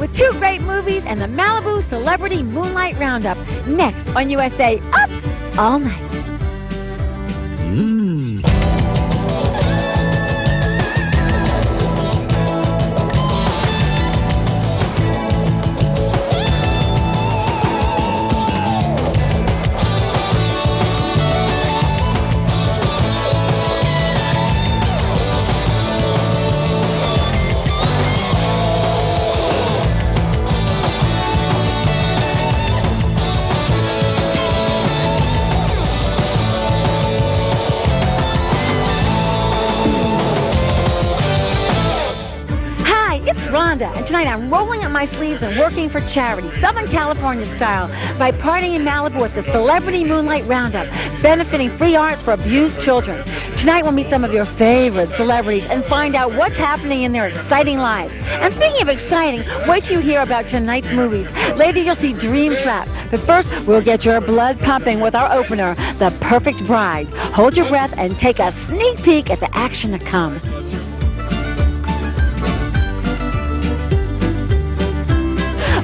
with two great movies and the Malibu Celebrity Moonlight Roundup. Next on USA Up All Night. Rhonda, and tonight I'm rolling up my sleeves and working for charity, Southern California style, by partying in Malibu at the Celebrity Moonlight Roundup, benefiting free arts for abused children. Tonight we'll meet some of your favorite celebrities and find out what's happening in their exciting lives. And speaking of exciting, wait till you hear about tonight's movies. Later you'll see Dream Trap, but first we'll get your blood pumping with our opener, The Perfect Bride. Hold your breath and take a sneak peek at the action to come.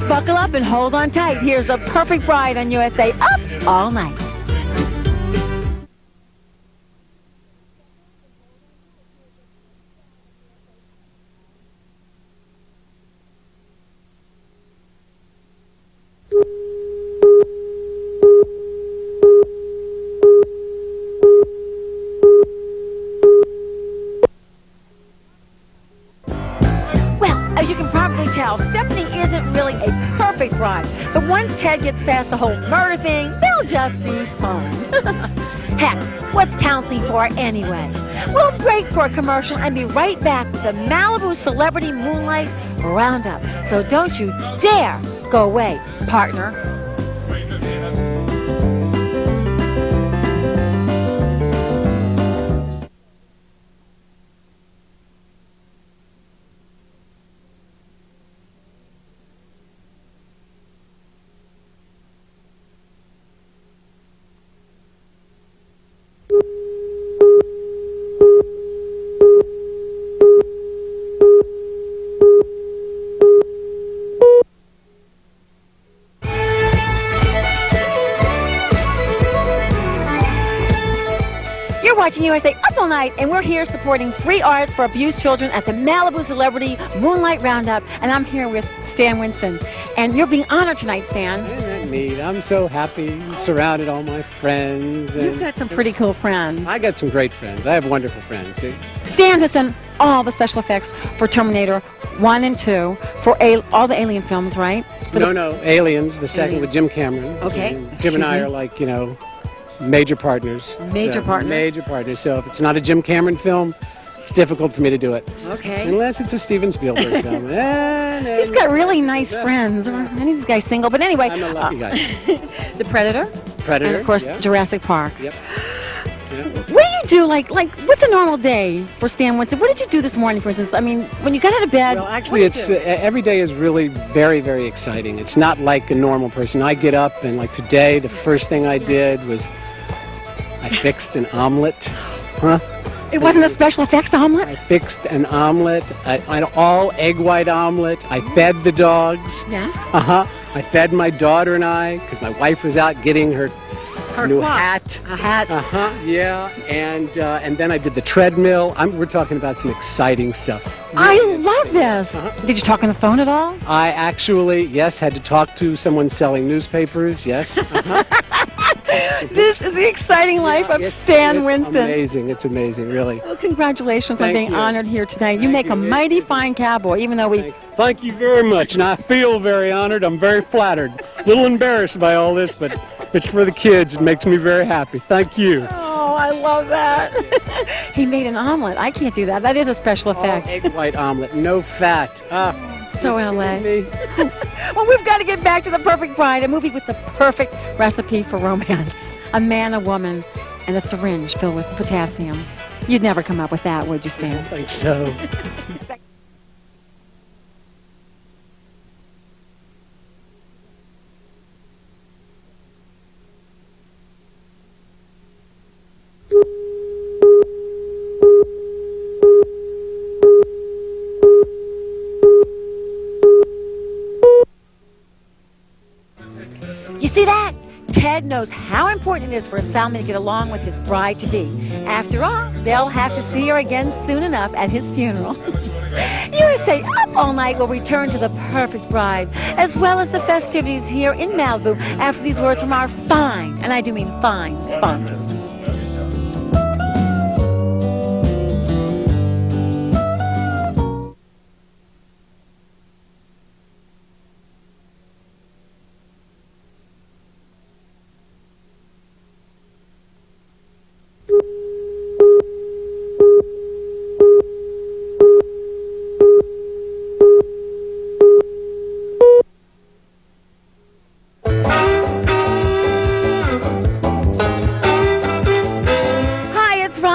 Buckle up and hold on tight. Here's The Perfect Bride on USA Up All Night. As you can probably tell, Stephanie isn't really a perfect bride, but once Ted gets past the whole murder thing, they'll just be fun. Heck, what's counseling for anyway? We'll break for a commercial and be right back with the Malibu Celebrity Moonlight Roundup. So don't you dare go away, partner. Watching USA Up All Night, and we're here supporting free arts for abused children at the Malibu Celebrity Moonlight Roundup, and I'm here with Stan Winston, and you're being honored tonight, Stan. Isn't that neat? I'm so happy, surrounded all my friends. You've got some pretty cool friends. I got some great friends. I have wonderful friends. See? Stan has done all the special effects for Terminator 1 and 2, for all the Alien films, right? No, Aliens, the second with Jim Cameron. Okay. Jim and I are like, you know, major partners. Major partners. So if it's not a Jim Cameron film, it's difficult for me to do it. Okay. Unless it's a Steven Spielberg film. He's got really nice friends. I think this guy's single, but anyway. I'm a lucky guy. The Predator. And of course, Jurassic Park. Yep. What do you do, like what's a normal day for Stan Winston? What did you do this morning, for instance? I mean, when you got out of bed? Well, actually, it's every day is really very, very exciting. It's not like a normal person. I get up, and like today, the first thing I did was I fixed an omelet. It wasn't a special effects omelet? I fixed an omelet, an all egg white omelet. I fed the dogs. Yes. I fed my daughter and I, because my wife was out getting her new hat. A hat. Yeah, and then I did the treadmill. We're talking about some exciting stuff. I love this. Did you talk on the phone at all? I actually, yes, had to talk to someone selling newspapers, yes. This is the exciting life of Stan Winston. It's amazing, really. Well, congratulations on being honored here tonight. You make a mighty fine cowboy, even though we... Thank you very much, and I feel very honored. I'm very flattered. A little embarrassed by all this, but it's for the kids. It makes me very happy. Thank you. Oh, I love that. He made an omelet. I can't do that. That is a special effect. Egg white omelet, no fat. So LA. Well, we've got to get back to The Perfect Bride, a movie with the perfect recipe for romance. A man, a woman, and a syringe filled with potassium. You'd never come up with that, would you, Stan? I think so. see that? Ted knows how important it is for his family to get along with his bride-to-be. After all, they'll have to see her again soon enough at his funeral. USA Up All Night will return to the perfect bride, as well as the festivities here in Malibu after these words from our fine, and I do mean fine, sponsors.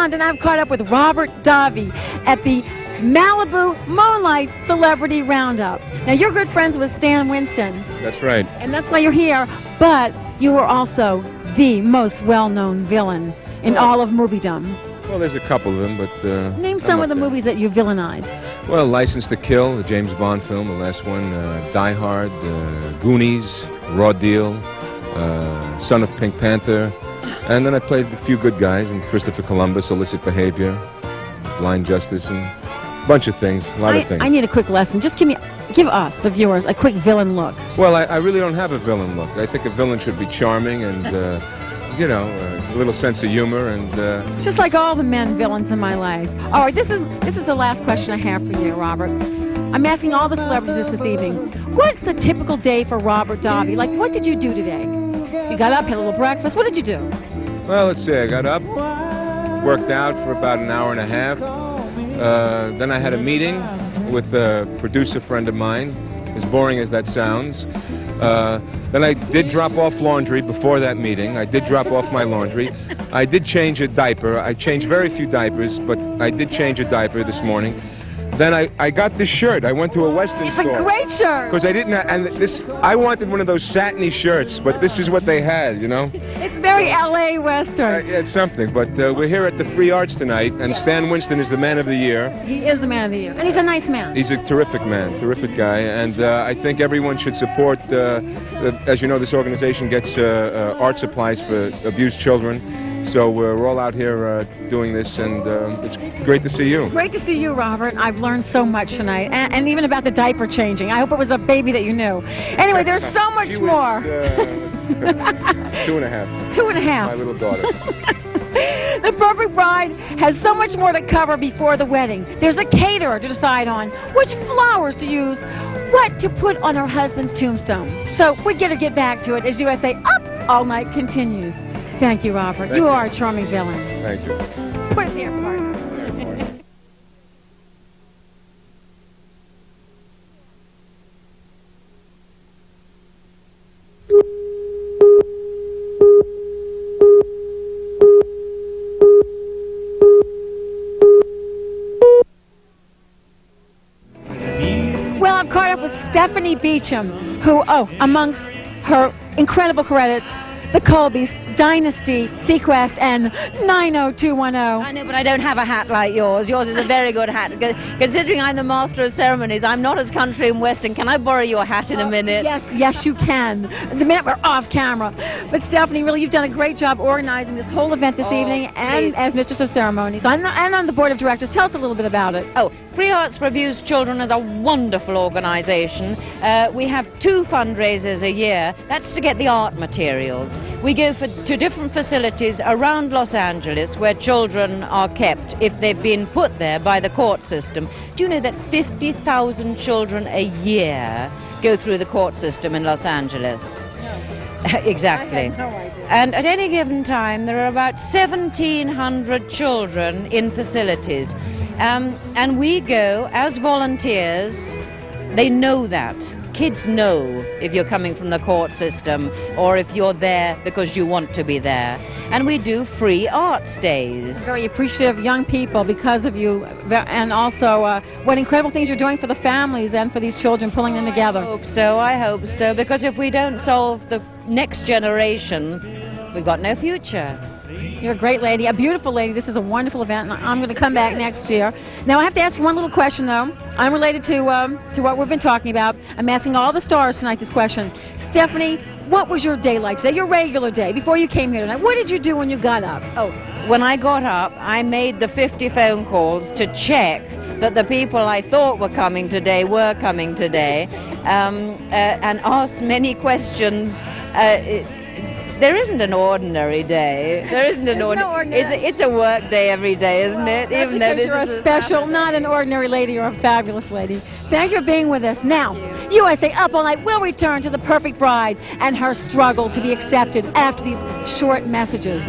And I've caught up with Robert Davi at the Malibu Moonlight Celebrity Roundup. Now, you're good friends with Stan Winston. That's right. And that's why you're here, but you are also the most well-known villain in all of moviedom. Well, there's a couple of them, but... Name some of the movies that you villainized. Well, License to Kill, the James Bond film, the last one, Die Hard, Goonies, Raw Deal, Son of Pink Panther, and then I played a few good guys in Christopher Columbus, Illicit Behavior, Blind Justice, and a bunch of things, a lot of things. I need a quick lesson. Just give us, the viewers, a quick villain look. Well, I really don't have a villain look. I think a villain should be charming and, you know, a little sense of humor and... Just like all the men villains in my life. All right, this is the last question I have for you, Robert. I'm asking all the celebrities this evening. What's a typical day for Robert Davi? Like, what did you do today? You got up, had a little breakfast. What did you do? Well, let's see. I got up, worked out for about an hour and a half. Then I had a meeting with a producer friend of mine, as boring as that sounds. Then I did drop off laundry before that meeting. I did drop off my laundry. I did change a diaper. I changed very few diapers, but I did change a diaper this morning. Then I got this shirt. I went to a Western store. It's a great shirt. Because I didn't have, and this, I wanted one of those satiny shirts, but this is what they had, you know? It's very LA Western. Yeah, it's something, but we're here at the Free Arts tonight, and Stan Winston is the man of the year. He is the man of the year, and he's a nice man. He's a terrific man, terrific guy, and I think everyone should support, as you know, this organization gets art supplies for abused children. So we're all out here doing this, and it's great to see you. Great to see you, Robert. I've learned so much tonight, and even about the diaper changing. I hope it was a baby that you knew. Anyway, there's so much She more. Was, 2.5. 2.5. My little daughter. The perfect bride has so much more to cover before the wedding. There's a caterer to decide on, which flowers to use, what to put on her husband's tombstone. So we'd get back to it as USA Up All Night continues. Thank you, Robert. You are a charming villain. Thank you. Put it there, partner. Well, I'm caught up with Stephanie Beacham, who, amongst her incredible credits, The Colbys, Dynasty, Sequest, and 90210. I know, but I don't have a hat like yours. Yours is a very good hat. Considering I'm the master of ceremonies, I'm not as country and western. Can I borrow your hat in a minute? Yes, you can. The minute we're off camera. But Stephanie, really, you've done a great job organizing this whole event this evening, and as Mistress of Ceremonies, and on the board of directors. Tell us a little bit about it. Oh, Free Arts for Abused Children is a wonderful organization. We have 2 fundraisers a year. That's to get the art materials. We go to different facilities around Los Angeles where children are kept if they've been put there by the court system. Do you know that 50,000 children a year go through the court system in Los Angeles? No. Exactly. I had no idea. And at any given time, there are about 1,700 children in facilities. And we go as volunteers. They know that. Kids know if you're coming from the court system or if you're there because you want to be there. And we do free arts days. Very appreciative young people because of you, and also what incredible things you're doing for the families and for these children, pulling them together. I hope so, because if we don't solve the next generation, we've got no future. You're a great lady, a beautiful lady. This is a wonderful event, and I'm going to come back next year. Now, I have to ask you one little question, though. Unrelated to what we've been talking about. I'm asking all the stars tonight this question. Stephanie, what was your day like today, your regular day, before you came here tonight? What did you do when you got up? Oh, when I got up, I made the 50 phone calls to check that the people I thought were coming today were coming today, and asked many questions. There isn't an ordinary day. There isn't an ordinary. It's a work day every day, isn't it? That's Even though because this you're is a special, not an ordinary lady. You're a fabulous lady. Thank you for being with us. Now, USA Up All Night will return to the perfect bride and her struggle to be accepted after these short messages.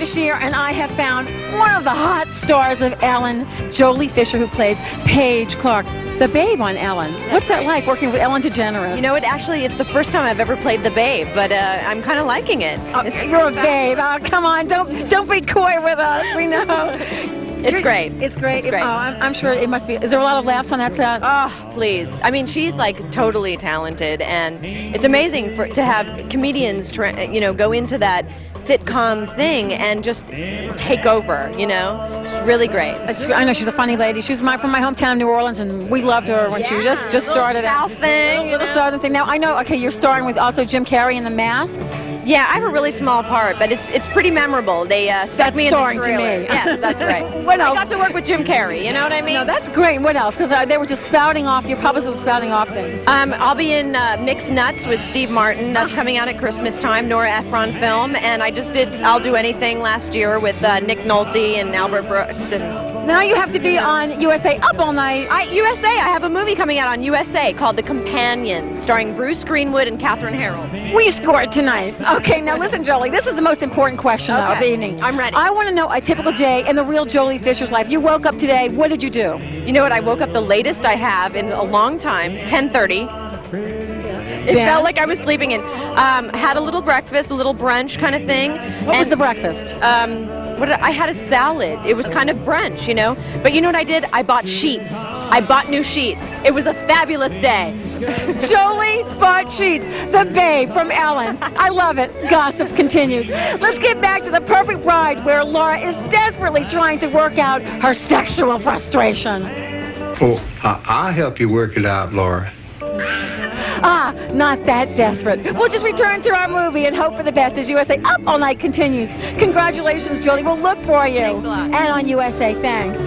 Shear, and I have found one of the hot stars of Ellen, Jolie Fisher, who plays Paige Clark, the Babe on Ellen. What's that like, working with Ellen DeGeneres? You know, it's the first time I've ever played the Babe, but I'm kind of liking it. Oh, you're a babe. Oh, come on, don't be coy with us. We know. It's great. It's great. It's great. Oh, I'm sure it must be. Is there a lot of laughs on that set? Oh, please. I mean, she's like totally talented, and it's amazing to have comedians, go into that sitcom thing and just take over. It's really great. I know she's a funny lady. She's from my hometown, New Orleans, and we loved her when she just started out. Little Southern thing. Now I know. Okay, you're starring with also Jim Carrey in The Mask. Yeah, I have a really small part, but it's pretty memorable. They stuck me in the trailer. To me. Yes, that's right. What else? I got to work with Jim Carrey, you know what I mean? No, that's great. What else? Because they were just spouting off, your publicist was spouting off things. I'll be in Mixed Nuts with Steve Martin. That's coming out at Christmas time, Nora Ephron film. And I just did I'll Do Anything last year with Nick Nolte and Albert Brooks. And now you have to be on USA Up All Night. USA, I have a movie coming out on USA called The Companion, starring Bruce Greenwood and Katherine Harold. We scored tonight. Okay, now listen, Jolie, this is the most important question though, of the evening. I'm ready. I want to know a typical day in the real Jolie Fisher's life. You woke up today, what did you do? You know what, I woke up the latest I have in a long time, 10:30. It felt like I was sleeping in. Had a little breakfast, a little brunch kind of thing. What was the breakfast? I had a salad. It was kind of brunch, But you know what I did? I bought sheets. I bought new sheets. It was a fabulous day. Jolie bought sheets. The Babe from Ellen. I love it. Gossip continues. Let's get back to The Perfect Bride, where Laura is desperately trying to work out her sexual frustration. Oh, I'll help you work it out, Laura. Not that desperate. We'll just return to our movie and hope for the best as USA Up All Night continues. Congratulations, Jolie. We'll look for you. Thanks a lot. And on USA. Thanks.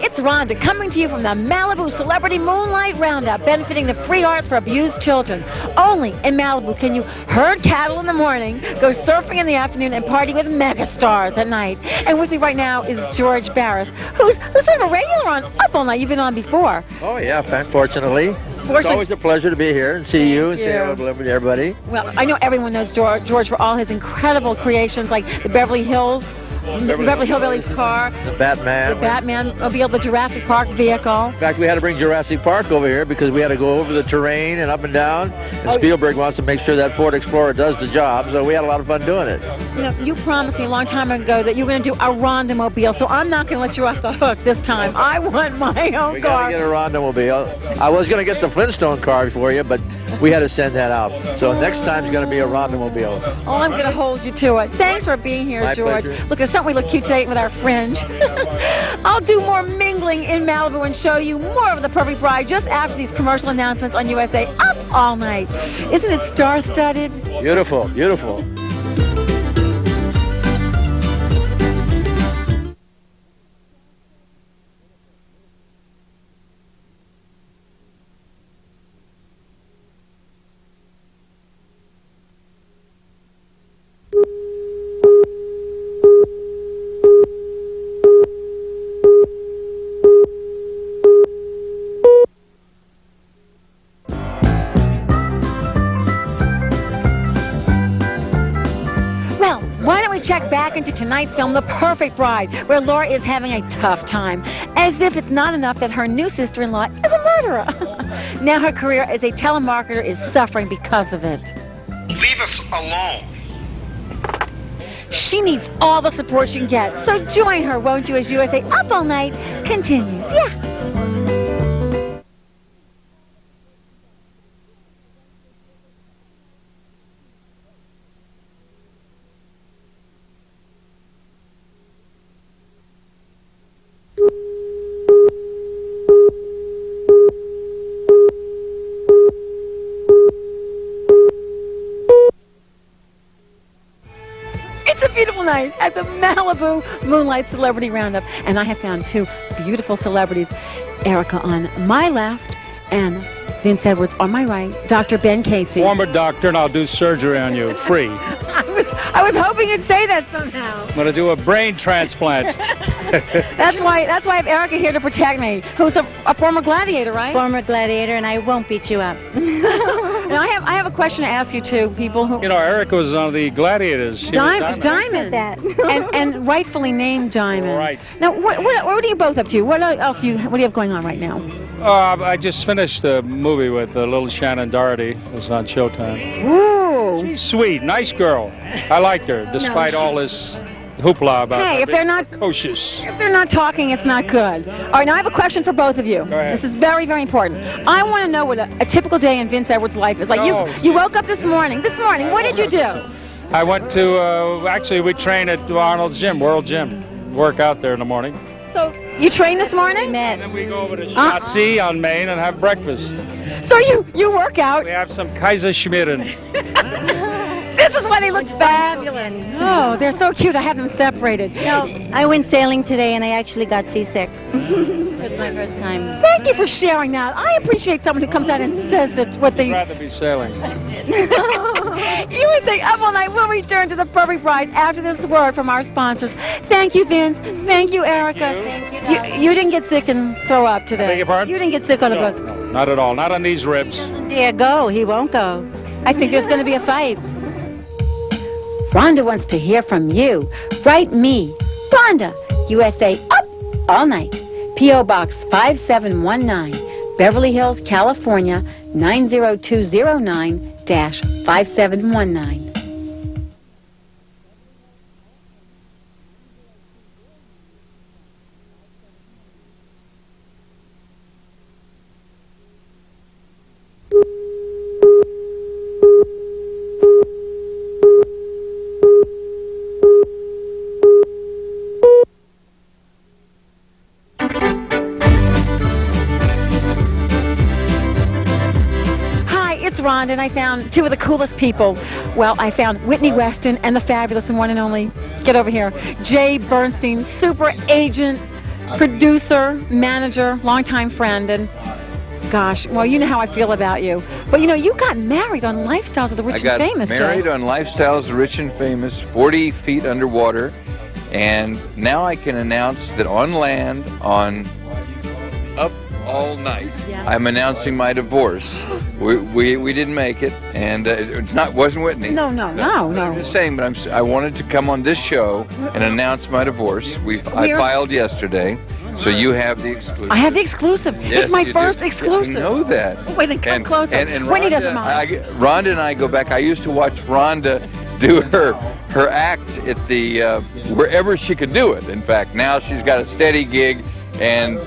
It's Rhonda coming to you from the Malibu Celebrity Moonlight Roundup, benefiting the free arts for abused children. Only in Malibu can you herd cattle in the morning, go surfing in the afternoon, and party with megastars at night. And with me right now is George Barris, who's sort of a regular on Up All Night. You've been on before. Oh, yeah, fortunately. It's always a pleasure to be here and see you and say hello to everybody. Well, I know everyone knows George for all his incredible creations like the Beverly Hills. The Beverly Hillbillies car, the Batmobile, the Jurassic Park vehicle. In fact, we had to bring Jurassic Park over here because we had to go over the terrain and up and down. And Spielberg wants to make sure that Ford Explorer does the job, so we had a lot of fun doing it. You promised me a long time ago that you were going to do a Rhonda-mobile, so I'm not going to let you off the hook this time. I want my own we car. We got to get a Rhonda-mobile. I was going to get the Flintstone car for you, but we had to send that out. So next time's going to be a Rhonda-mobile. Oh, I'm going to hold you to it. Thanks for being here, My George. pleasure. Look, there's something we look cute today with our fringe. I'll do more mingling in Malibu and show you more of The Perfect Bride just after these commercial announcements on USA Up All Night. Isn't it star-studded? Beautiful, beautiful. back into tonight's film, The Perfect Bride, where Laura is having a tough time, as if it's not enough that her new sister-in-law is a murderer. Now her career as a telemarketer is suffering because of it. Leave us alone. She needs all the support she can get, so join her, won't you, as USA Up All Night continues. Yeah. Night at the Malibu Moonlight Celebrity Roundup, and I have found two beautiful celebrities, Erica on my left and Vince Edwards on my right, Dr. Ben Casey. Former doctor, and I'll do surgery on you, free. I was hoping you'd say that somehow. I'm going to do a brain transplant. That's why I have Erica here to protect me, who's a former gladiator, right? Former gladiator, and I won't beat you up. Now, I have a question to ask you two people who. You know, Erica was on the Gladiators. She was Diamond. That. and rightfully named Diamond. Right. Now, what are you both up to? What else what do you have going on right now? I just finished a movie with little Shannon Doherty. It was on Showtime. Ooh. She's sweet, nice girl. I liked her, despite all this hoopla about Hey, her if they're being not precocious. If they're not talking, it's not good. All right, now I have a question for both of you. Go ahead. This is very, very important. I want to know what a typical day in Vince Edwards' life is like. You woke up this morning. What did you do? I went to, actually, we train at Arnold's Gym, World Gym. Work out there in the morning. So you trained this morning? And then we go over to Schatzi on Main and have breakfast. So you work out. We have some Kaiserschmarrn. This is why they look fabulous. Oh, they're so cute. I have them separated. No, I went sailing today, and I actually got seasick. It was my first time. Thank you for sharing that. I appreciate someone who comes out and says that what they... I'd rather be sailing. USA Up All Night will return to The Perfect Bride after this word from our sponsors. Thank you, Vince. Thank you, Erica. Thank you, you didn't get sick and throw up today. Beg your pardon? You didn't get sick on the boat. No, not at all. Not on these ribs. Dare go, he won't go. I think there's going to be a fight. Rhonda wants to hear from you. Write me, Rhonda, USA Up All Night. P.O. Box 5719, Beverly Hills, California, 90209-5719. Rhonda, and I found two of the coolest people. Well, I found Whitney Weston and the fabulous and one and only, get over here, Jay Bernstein, super agent, producer, manager, longtime friend, and gosh, well, you know how I feel about you. But you know, you got married on Lifestyles of the Rich and Famous, I got married Jay. on Lifestyles of the Rich and Famous, 40 feet underwater, and now I can announce that on land, on Up All Night, I'm announcing my divorce. We didn't make it, and wasn't Whitney. No. I'm just saying, but I wanted to come on this show and announce my divorce. I filed yesterday, so you have the exclusive. I have the exclusive. Yes, it's my you first do. exclusive. I know that. Oh, wait, then come closer. And Whitney doesn't mind. Rhonda and I go back. I used to watch Rhonda do her act at the wherever she could do it. In fact, now she's got a steady gig and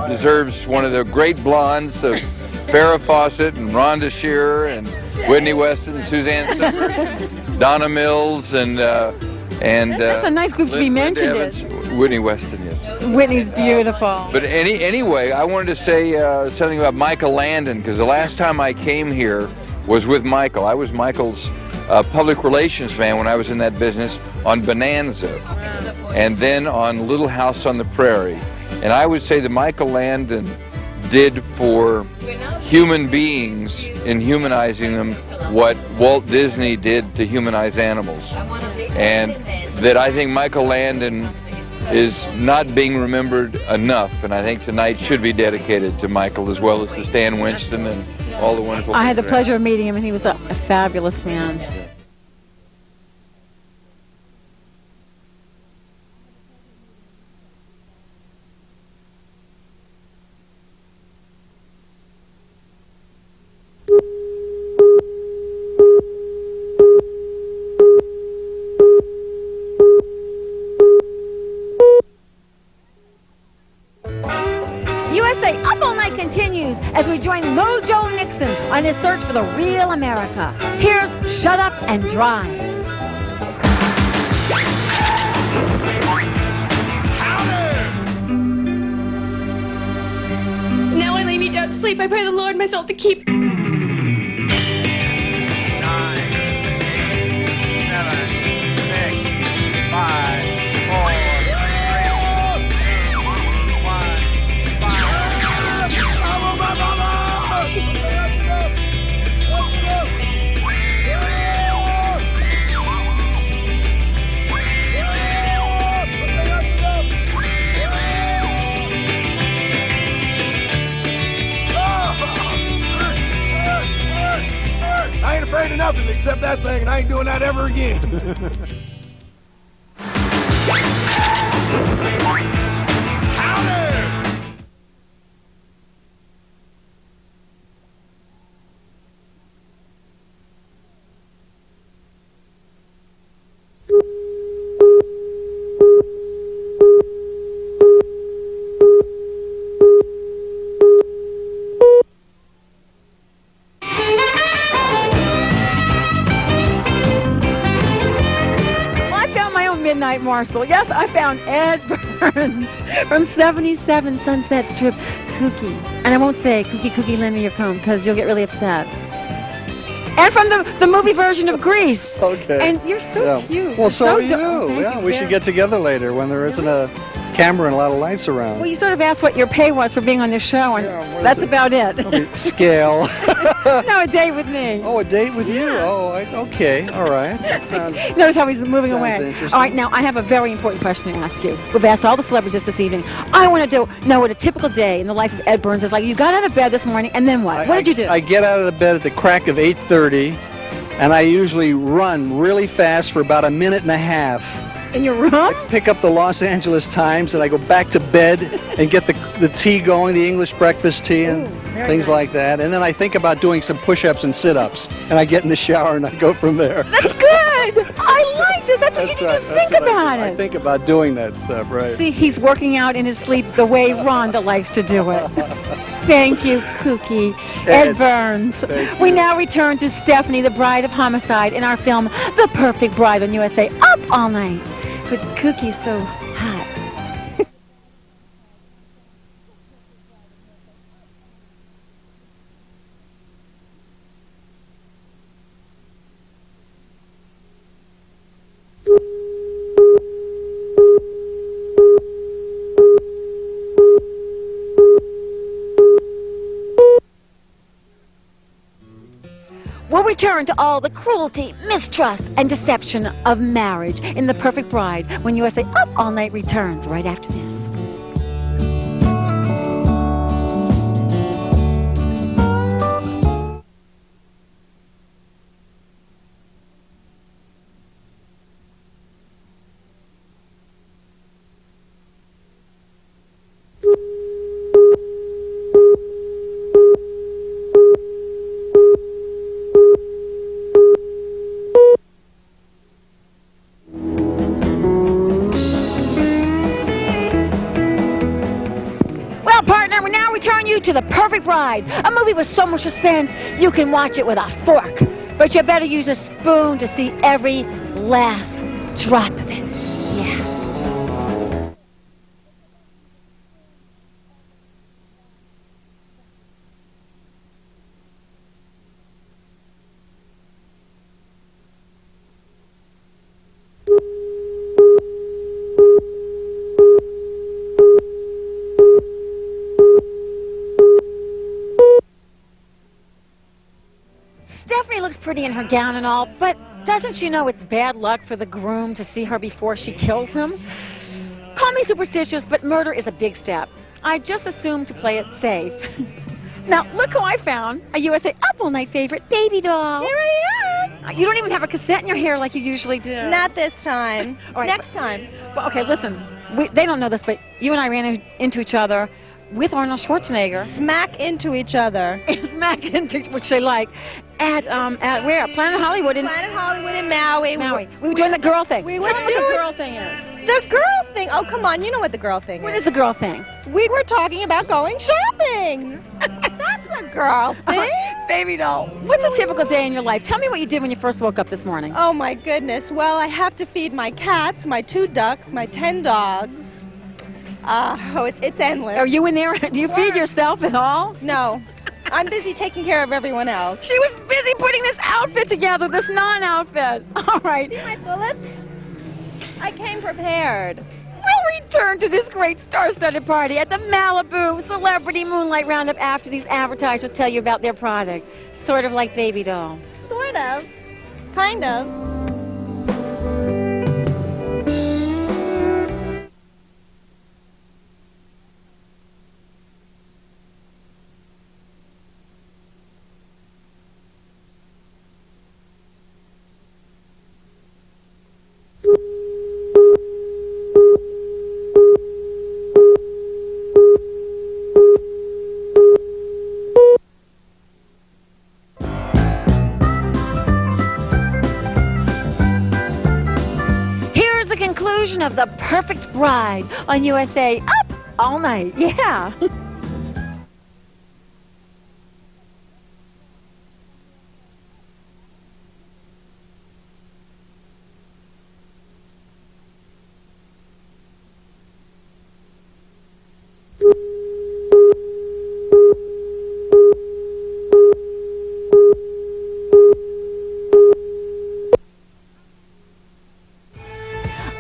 deserves one of the great blondes of Farrah Fawcett and Rhonda Shear and Whitney Weston and Suzanne Somers and Donna Mills and that's a nice group to be mentioned in. Whitney Weston, yes. Whitney's beautiful. But anyway, I wanted to say something about Michael Landon, because the last time I came here was with Michael. I was Michael's public relations man when I was in that business on Bonanza, and then on Little House on the Prairie. And I would say that Michael Landon did for human beings in humanizing them what Walt Disney did to humanize animals. And that I think Michael Landon is not being remembered enough, and I think tonight should be dedicated to Michael as well as to Stan Winston and all the wonderful I had the people pleasure of meeting him, and he was a fabulous man. USA Up All Night continues as we join Mojo Nixon on his search for the real America. Here's Shut Up and Drive. Now I lay me down to sleep. I pray the Lord my soul to keep. 9, 8, 7, 6, 5, 4, 3, 2, 1, I ain't afraid of nothing except that thing, and I ain't doing that ever again. Midnight Morsel. Yes, I found Edd Byrnes from 77 Sunset Strip, Kooky. And I won't say, Kooky, lend me your comb, because you'll get really upset. And from the movie version of Grease. Okay. And you're so cute. Well, so are you. Oh, Yeah, we should get together later when there isn't a camera and a lot of lights around. Well, you sort of asked what your pay was for being on this show, and that's about it. Okay, scale. No, a date with me. Oh, a date with you? Oh, okay, all right. That sounds. Notice how he's moving away. Interesting. All right, now I have a very important question to ask you. We've asked all the celebrities this evening. I want to know what a typical day in the life of Edd Byrnes is like. You got out of bed this morning, and then what? What did you do? I get out of the bed at the crack of 8:30, and I usually run really fast for about a minute and a half. In your room? I pick up the Los Angeles Times, and I go back to bed and get the tea going, the English breakfast tea, and things like that. And then I think about doing some push-ups and sit-ups, and I get in the shower and I go from there. That's good. I like this. That's what you just think about it. I think about doing that stuff, right? See, he's working out in his sleep the way Rhonda likes to do it. Thank you, Kooky. Edd Byrnes. We now return to Stephanie, the bride of homicide, in our film The Perfect Bride on USA Up All Night. But Kooky's so hot. We'll return to all the cruelty, mistrust, and deception of marriage in The Perfect Bride when USA Up All Night returns right after this. To The Perfect Bride, a movie with so much suspense you can watch it with a fork, but you better use a spoon to see every last drop of it. Yeah. Stephanie looks pretty in her gown and all, but doesn't she know it's bad luck for the groom to see her before she kills him? Call me superstitious, but murder is a big step. I just assumed to play it safe. Now, look who I found, a USA Up All Night favorite, Babydol. Here I am. You don't even have a cassette in your hair like you usually do. Not this time. All right, Next time. Well, okay, listen. They don't know this, but you and I ran into each other with Arnold Schwarzenegger. Smack into each other. Smack into, which they like, at where? Planet Hollywood in Planet Hollywood in Maui. Maui. We were doing the girl thing. We Tell were them doing what the girl thing is. The girl thing. Oh, come on. You know what the girl thing What is the girl thing? We were talking about going shopping. That's a girl thing. Babydol, what's a typical day in your life? Tell me what you did when you first woke up this morning. Oh, my goodness. Well, I have to feed my cats, my 2 ducks, my 10 dogs. It's endless. Are you in there? Do you feed yourself at all? No. I'm busy taking care of everyone else. She was busy putting this outfit together, this non-outfit. All right. See my bullets? I came prepared. We'll return to this great star-studded party at the Malibu Celebrity Moonlight Roundup after these advertisers tell you about their product. Sort of like Babydol. Sort of. Kind of. Of The Perfect Bride on USA Up All Night. Yeah.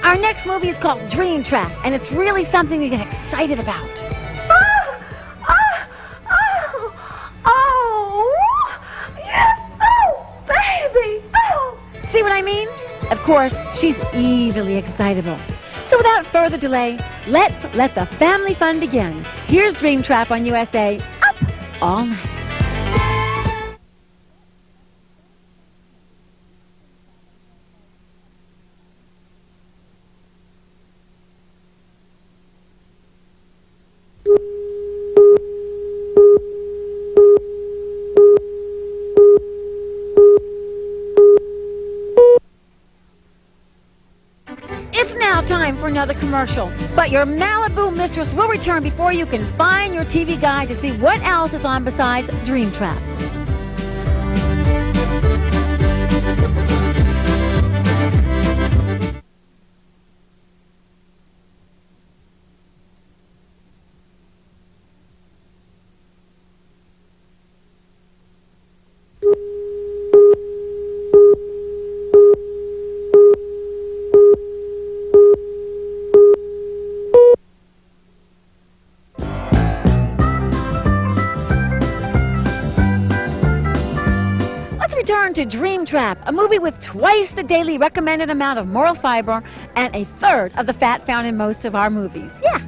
Our next movie is called Dream Trap, and it's really something to get excited about. Yes! Oh, baby! Oh! See what I mean? Of course, she's easily excitable. So without further delay, let's let the family fun begin. Here's Dream Trap on USA Up All Night. It's now time for another commercial, but your Malibu mistress will return before you can find your TV guide to see what else is on besides Dream Trap. Return to Dream Trap, a movie with twice the daily recommended amount of moral fiber and a third of the fat found in most of our movies. Yeah.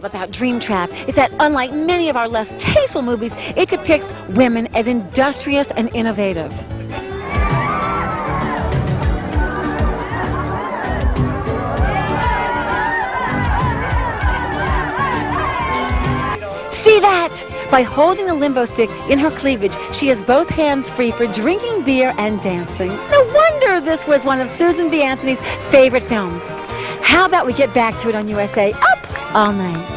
About Dream Trap is that unlike many of our less tasteful movies, it depicts women as industrious and innovative. See that? By holding the limbo stick in her cleavage, she has both hands free for drinking beer and dancing. No wonder this was one of Susan B. Anthony's favorite films. How about we get back to it on USA Up All Night?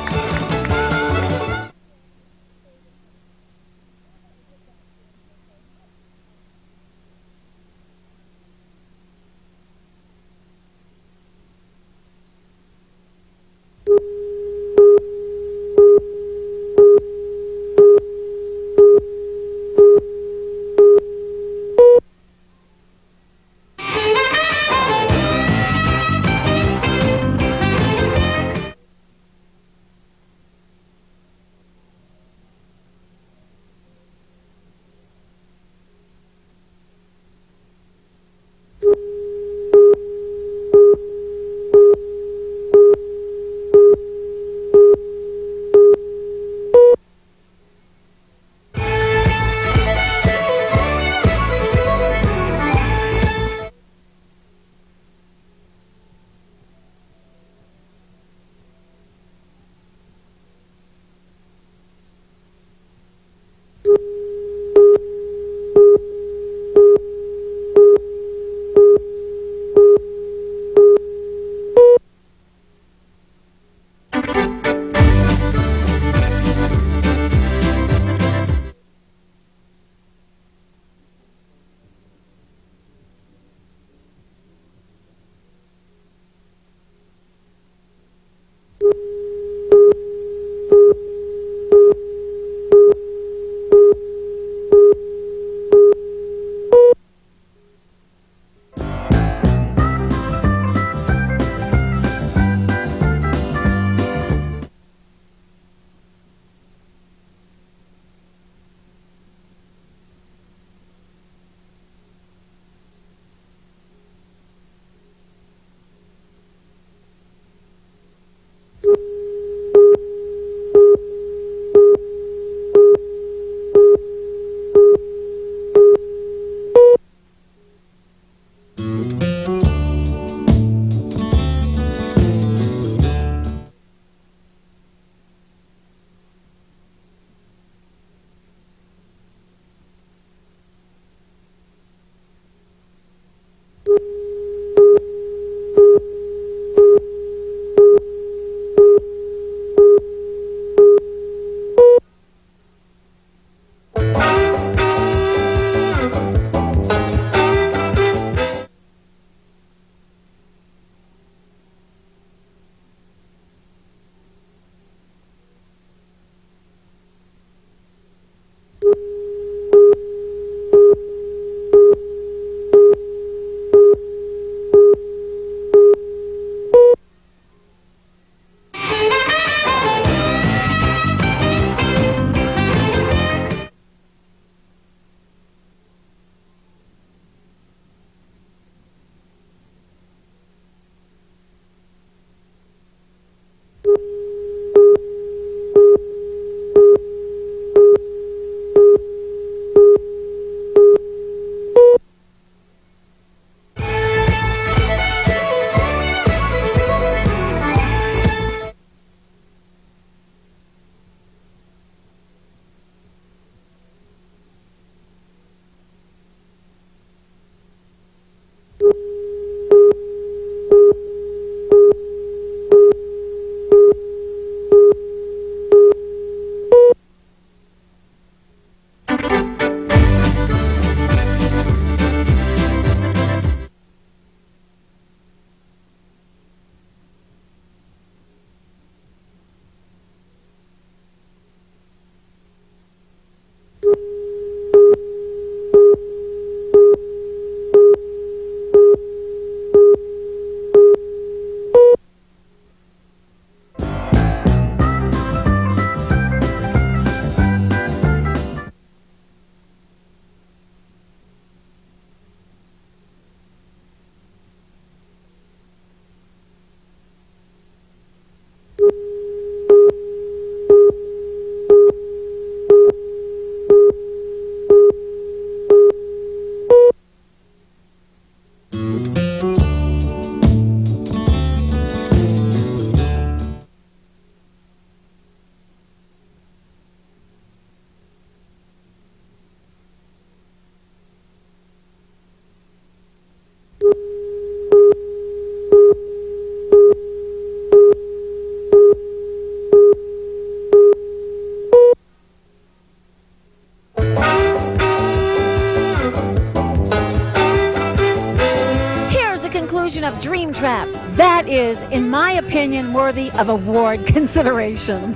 Dream Trap. That is, in my opinion, worthy of award consideration.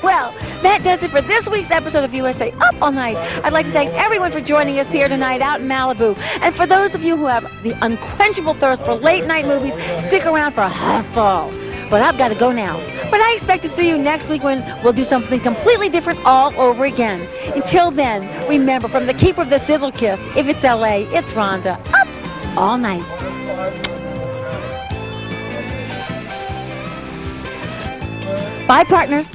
Well, that does it for this week's episode of USA Up All Night. I'd like to thank everyone for joining us here tonight out in Malibu. And for those of you who have the unquenchable thirst for late-night movies, stick around for Hustle. But I've got to go now. But I expect to see you next week when we'll do something completely different all over again. Until then, remember, from the keeper of the Sizzle Kiss, if it's LA, it's Rhonda. Up all night. Bye, partners.